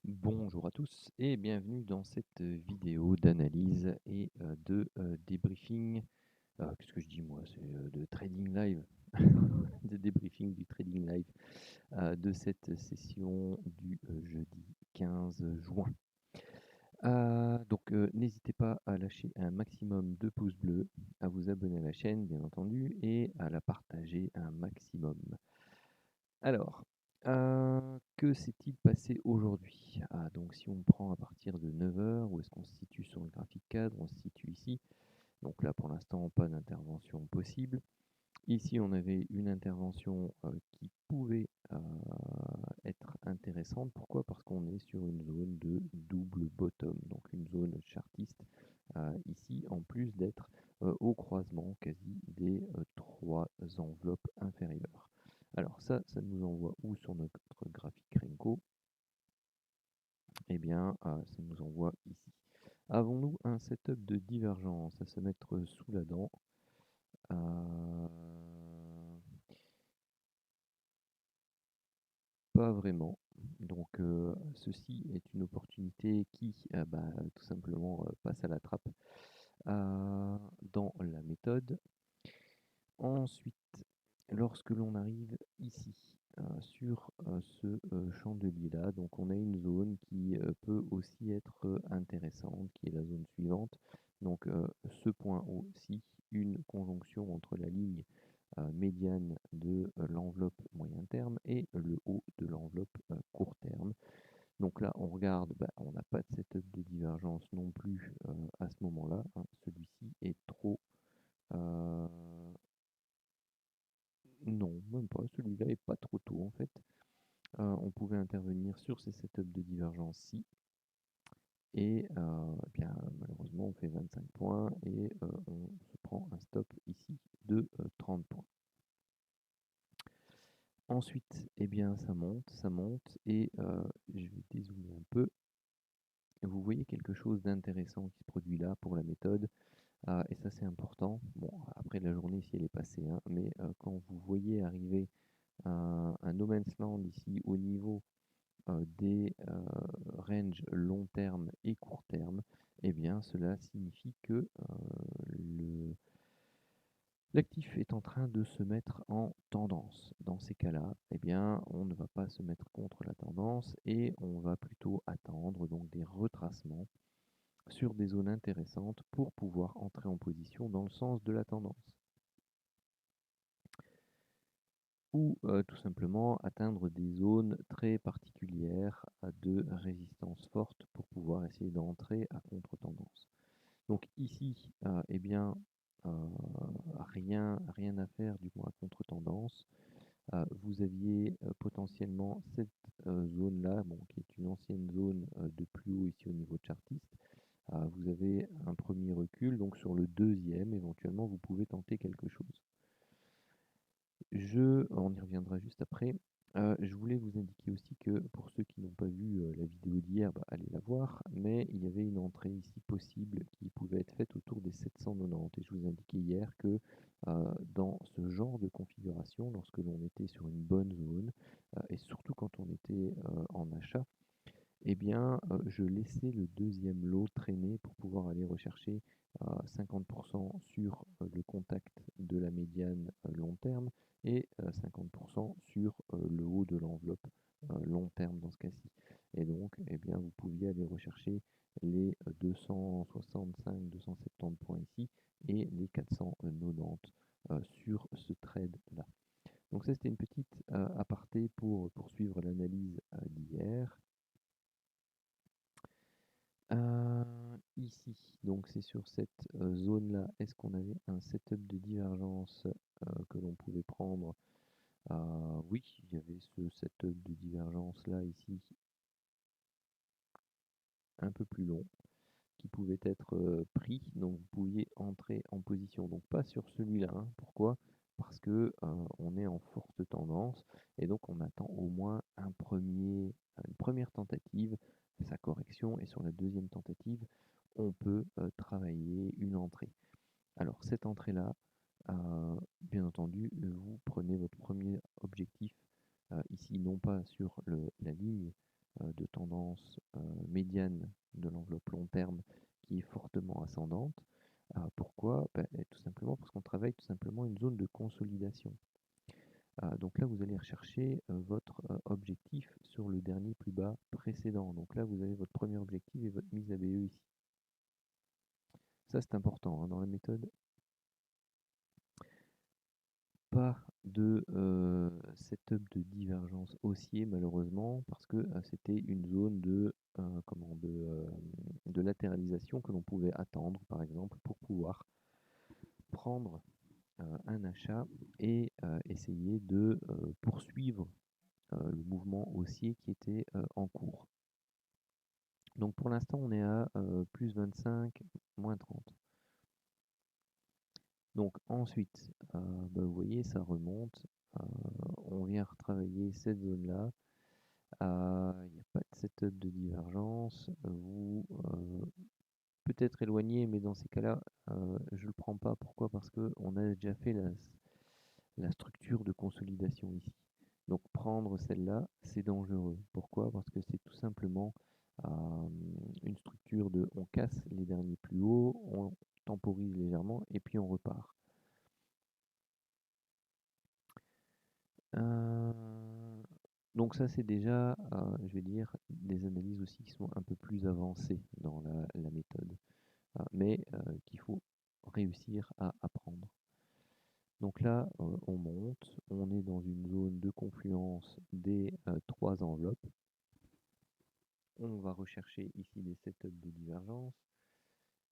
Bonjour à tous et bienvenue dans cette vidéo d'analyse et de débriefing. Qu'est-ce que je dis moi? C'est de trading live, de débriefing du trading live de cette session du jeudi 15 juin. Donc n'hésitez pas à lâcher un maximum de pouces bleus, à vous abonner à la chaîne bien entendu et à la partager un maximum. Alors, que s'est-il passé aujourd'hui? Donc si on prend à partir de 9 heures, où est-ce qu'on se situe sur le graphique cadre? On se situe ici. Donc là, pour l'instant, pas d'intervention possible. Ici, on avait une intervention qui pouvait être intéressante. Pourquoi? Parce qu'on est sur une zone de double bottom, donc une zone chartiste ici, en plus d'être au croisement quasi des trois enveloppes inférieures. Alors ça nous envoie où sur notre graphique Renko? Eh bien, ça nous envoie ici. Avons-nous un setup de divergence à se mettre sous la dent? Pas vraiment. Donc ceci est une opportunité qui tout simplement passe à la trappe dans la méthode. Ensuite, lorsque l'on arrive ici sur ce chandelier-là, donc on a une zone qui peut aussi être intéressante, qui est la zone suivante. Donc ce point aussi, une conjonction entre la ligne médiane de l'enveloppe moyen terme et le haut de l'enveloppe court terme. Donc là, on regarde, on n'a pas de setup de divergence non plus à ce moment-là, hein. Celui-ci est trop... non, même pas, celui-là est pas trop tôt en fait. On pouvait intervenir sur ces setups de divergence-ci. Et bien, malheureusement, on fait 25 points et on se prend un stop ici de 30 points. Ensuite, eh bien, ça monte, et je vais dézoomer un peu. Vous voyez quelque chose d'intéressant qui se produit là pour la méthode, et ça c'est important. Bon, après la journée, si elle est passée, hein, mais quand vous voyez arriver un no man's land ici au niveau des ranges long terme et court terme, eh bien, cela signifie que le l'actif est en train de se mettre en tendance. Dans ces cas-là, eh bien, on ne va pas se mettre contre la tendance et on va plutôt attendre donc des retracements sur des zones intéressantes pour pouvoir entrer en position dans le sens de la tendance. Ou tout simplement atteindre des zones très particulières de résistance forte pour pouvoir essayer d'entrer à contre-tendance. Donc ici, eh bien, rien à faire du moins à contre-tendance. Vous aviez potentiellement cette zone-là, bon, qui est une ancienne zone de plus haut ici au niveau chartiste. Vous avez un premier recul, donc sur le deuxième, éventuellement, vous pouvez tenter quelque chose. On y reviendra juste après. Je voulais vous indiquer aussi que pour ceux qui n'ont pas vu la vidéo d'hier, allez la voir, mais il y avait une entrée ici possible qui pouvait être faite autour des 790. Et je vous indiquais hier que dans ce genre de configuration, lorsque l'on était sur une bonne zone, et surtout quand on était en achat, eh bien, je laissais le deuxième lot traîner pour pouvoir aller rechercher 50% sur le contact de la médiane long terme et 50% sur le haut de l'enveloppe long terme dans ce cas-ci. Et donc, eh bien, vous pouviez aller rechercher les 265-270 points ici et les 490 sur ce trade-là. Donc ça, c'était une petite aparté pour poursuivre l'analyse d'hier. Ici, donc c'est sur cette zone-là, est-ce qu'on avait un setup de divergence que l'on pouvait prendre? Oui, il y avait ce setup de divergence là, ici, un peu plus long, qui pouvait être pris, donc vous pouviez entrer en position. Donc pas sur celui-là, hein. Pourquoi? Parce que on est en forte tendance, et donc on attend au moins une première tentative, sa correction, et sur la deuxième tentative, on peut travailler une entrée. Alors cette entrée-là, bien entendu, vous prenez votre premier objectif ici, non pas sur la ligne de tendance médiane de l'enveloppe long terme qui est fortement ascendante. Pourquoi? Tout simplement parce qu'on travaille tout simplement une zone de consolidation. Donc là, vous allez rechercher votre objectif sur le dernier plus bas précédent. Donc là, vous avez votre premier objectif et votre mise ABE ici. Ça, c'est important hein, dans la méthode. Pas de setup de divergence haussier malheureusement parce que c'était une zone de latéralisation que l'on pouvait attendre par exemple pour pouvoir prendre un achat et essayer de poursuivre le mouvement haussier qui était en cours. Donc pour l'instant on est à plus 25, moins 30. Donc ensuite, vous voyez, ça remonte. On vient retravailler cette zone-là. Il n'y a pas de setup de divergence. Vous peut-être éloigné, mais dans ces cas-là, je ne le prends pas. Pourquoi? Parce qu'on a déjà fait la structure de consolidation ici. Donc prendre celle-là, c'est dangereux. Pourquoi? Parce que c'est tout simplement une structure de on casse les derniers plus hauts, on temporise légèrement et puis on repart. Donc ça c'est déjà, je vais dire, des analyses aussi qui sont un peu plus avancées dans la méthode, mais qu'il faut réussir à apprendre. Donc là, on monte, on est dans une zone de confluence des trois enveloppes. On va rechercher ici des setups de divergence.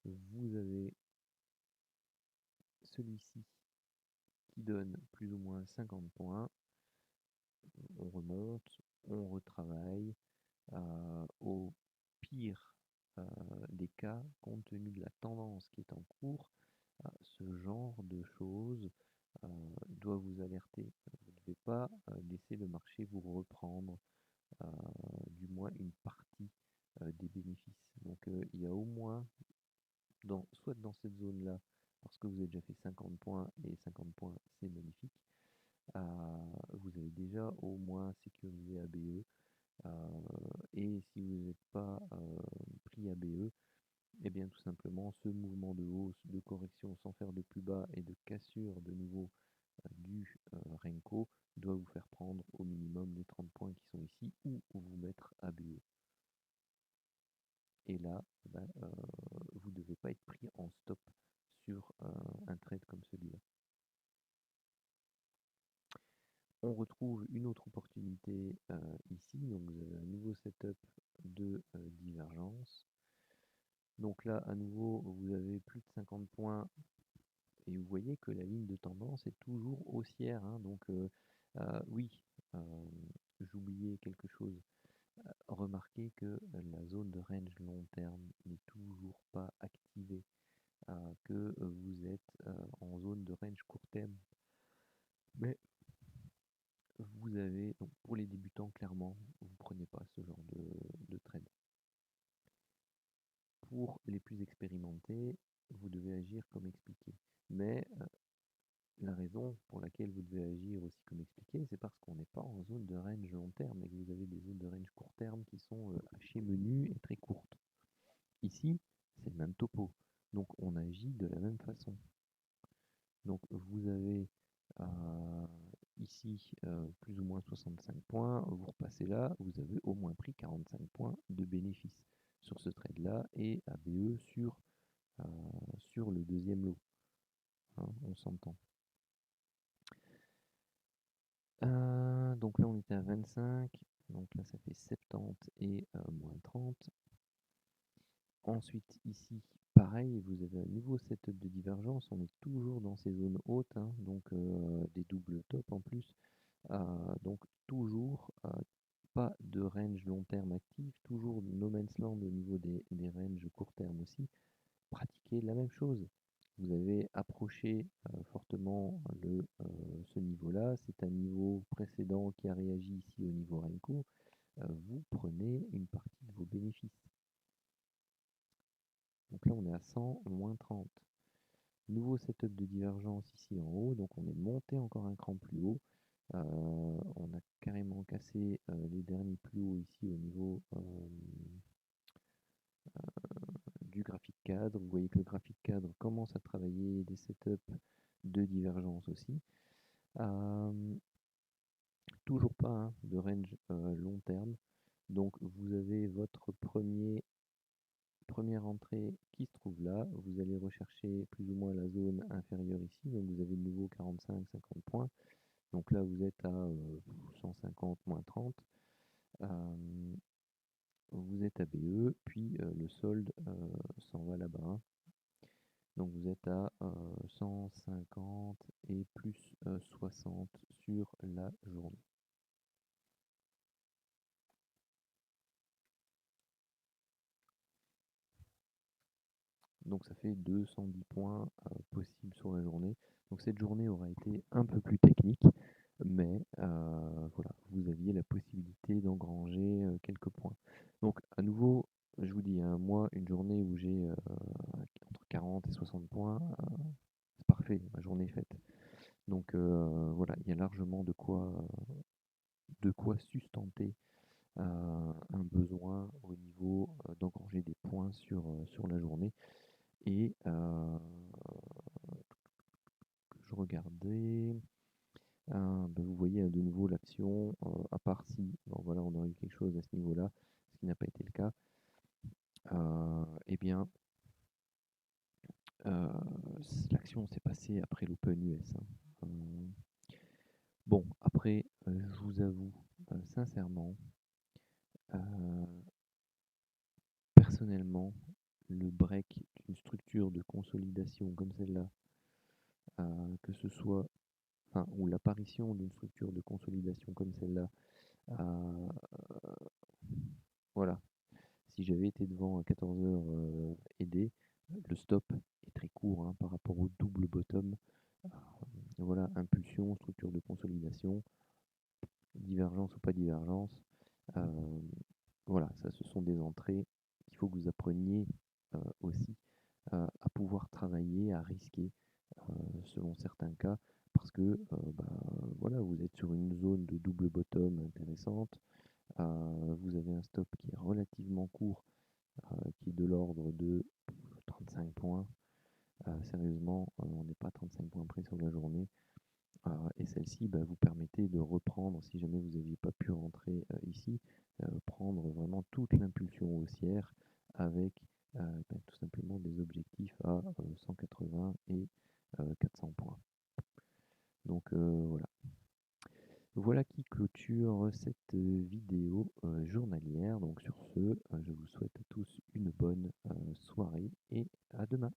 Vous avez celui-ci qui donne plus ou moins 50 points. On remonte, on retravaille. Au pire des cas, compte tenu de la tendance qui est en cours, ce genre de choses doit vous alerter. Vous ne devez pas laisser le marché vous reprendre du moins une partie des bénéfices. Donc il y a au moins, soit dans cette zone-là, parce que vous avez déjà fait 50 points, et 50 points c'est magnifique, vous avez déjà au moins sécurisé ABE. Et si vous n'êtes pas pris ABE, eh bien tout simplement ce mouvement de hausse, de correction sans faire de plus bas et de cassure de nouveau du Renko doit vous faire prendre au minimum les 30 points qui sont ici ou vous mettre ABE. Et là, vous ne devez pas être pris en stop sur un trade comme celui-là. On retrouve une autre opportunité ici, donc vous avez un nouveau setup de divergence. Donc là, à nouveau, vous avez plus de 50 points et vous voyez que la ligne de tendance est toujours haussière. Hein, donc oui, j'oubliais quelque chose. Remarquez que la zone de range long terme n'est toujours pas activée, que vous êtes en zone de range court terme. Mais vous avez, donc pour les débutants, clairement, vous ne prenez pas ce genre de trade. Pour les plus expérimentés, vous devez agir comme expliqué. Mais la raison pour laquelle vous devez agir aussi comme expliqué, c'est parce qu'on n'est pas en zone de range long terme et que vous avez des zones de range court terme qui sont hachées menues et très courtes. Ici, c'est le même topo, donc on agit de la même façon. Donc vous avez ici plus ou moins 65 points, vous repassez là, vous avez au moins pris 45 points de bénéfice sur ce trade-là et ABE sur le deuxième lot. Hein, on s'entend. Donc là on était à 25, donc là ça fait 70 et moins 30. Ensuite ici, pareil, vous avez un nouveau setup de divergence, on est toujours dans ces zones hautes, hein, donc des doubles tops en plus. Donc toujours pas de range long terme actif, toujours no man's land au niveau des ranges court terme aussi. Pratiquez la même chose. Vous avez approché fortement ce niveau-là, c'est un niveau précédent qui a réagi ici au niveau Renko, vous prenez une partie de vos bénéfices. Donc là on est à 100, moins 30. Nouveau setup de divergence ici en haut, donc on est monté encore un cran plus haut. On a carrément cassé les derniers plus hauts ici au niveau cadre. Vous voyez que le graphique cadre commence à travailler des setups de divergence aussi. Toujours pas hein, de range long terme. Donc vous avez votre première entrée qui se trouve là. Vous allez rechercher plus ou moins la zone inférieure ici. Donc vous avez de nouveau 45-50 points. Donc là vous êtes à 150 moins 30. Vous êtes à BE, puis le solde s'en va là-bas, hein. Donc vous êtes à 150 et plus 60 sur la journée. Donc ça fait 210 points possibles sur la journée. Donc cette journée aura été un peu plus technique, mais voilà, vous aviez la possibilité d'engranger quelques points. Donc à nouveau, je vous dis, hein, moi, une journée où j'ai entre 40 et 60 points, c'est parfait, ma journée est faite. Donc voilà, il y a largement de quoi sustenter un besoin au niveau d'engranger des points sur la journée. Et je regardais, ben vous voyez de nouveau l'action, à part si bon, voilà, on aurait eu quelque chose à ce niveau-là, ce qui n'a pas été le cas, eh bien l'action s'est passée après l'Open US, hein. Bon, après, je vous avoue sincèrement, personnellement, le break d'une structure de consolidation comme celle-là, que ce soit, enfin, ou l'apparition d'une structure de consolidation comme celle-là, voilà, si j'avais été devant à 14 heures aidé, le stop est très court hein, par rapport au double bottom. Voilà, impulsion, structure de consolidation, divergence ou pas divergence. Voilà, ça ce sont des entrées qu'il faut que vous appreniez aussi à pouvoir travailler, à risquer selon certains cas, parce que bah, voilà, vous êtes sur une zone de double bottom intéressante, vous avez un stop qui est relativement court, qui est de l'ordre de 35 points. Sérieusement, on n'est pas 35 points près sur la journée. Et celle-ci bah, vous permettait de reprendre, si jamais vous n'aviez pas pu rentrer ici, prendre vraiment toute l'impulsion haussière avec bah, tout simplement des objectifs à 180 et 400 points. Donc voilà. Voilà qui clôture cette vidéo journalière. Donc sur ce, je vous souhaite à tous une bonne soirée et à demain.